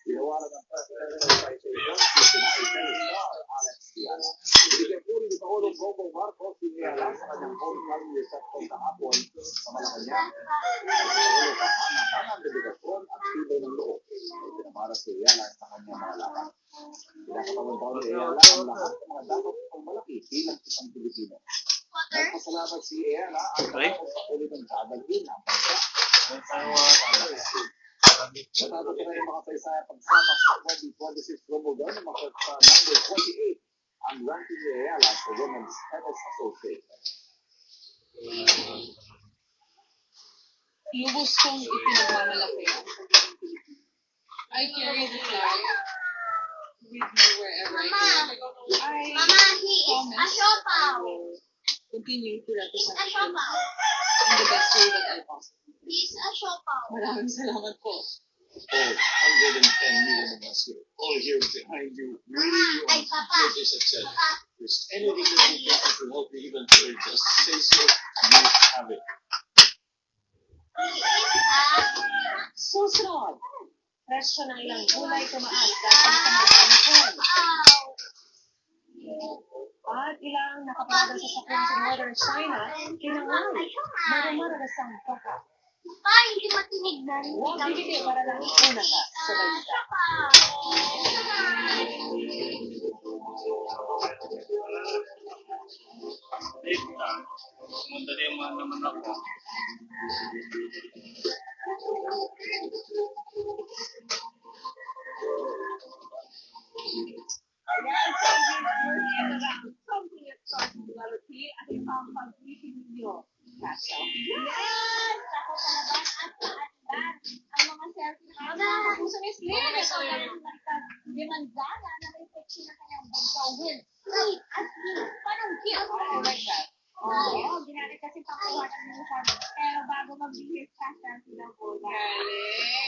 Tinawaran ng President ng Citation si Senay Star Alex Diana. Ibigay po rin ni Pangulong Bongbong Marcos siniyala sa kanyang homecoming reception kahapon sa Malacanang. Pangulong kahanap-hanap delegasyon at tibay ng loob ay pinamara si Diana sa kanyang mga lakad. Pinakatawan daw ni Diana ang lahat ng mga dapat pang malaki bilang isang Pilipino. Nagpasalamat si Diana ang tapos sa ulit ng dadalhin ang bansa. Natapos na yung makasaysaya pagsama sa 2026 Ramadan na makot sa number 28 ang ranking ni Ayala sa Women's Tennis Association. Lubos kong ipinagmamalaki. I carry the flag with me wherever I go. I promise I will continue to represent them in the best way that I possibly can. Maraming salamat po. All 110 million of us here, all here behind you, really want your success. If there's anything that you think that will help you even further, just say so, you have it. Susunod, presyo ng ilang gulay tumaas dahil sa mga panahon. At ilang nakapagal sa sakyan sa Northern China, kinangal, maramaranasang baka. Hindi matinig na rin. Huwag bibigay para lang una ka sa balita. Mandali naman ako. Ayan, so we're around something that starts with the letter P at isang pag-ibig ninyo. Pascal. Yes! Ako palabas at paaliban. Ang mga selfie na mga puso ni Slim. Ito ang baliktad. Demandaga na may pechi na kanyang bansa will. Wait, as in, panungkit. I like that. Oo, ginamit kasi pakuha ng uniform. Pero bago magbihis ka, selfie na po. Galing.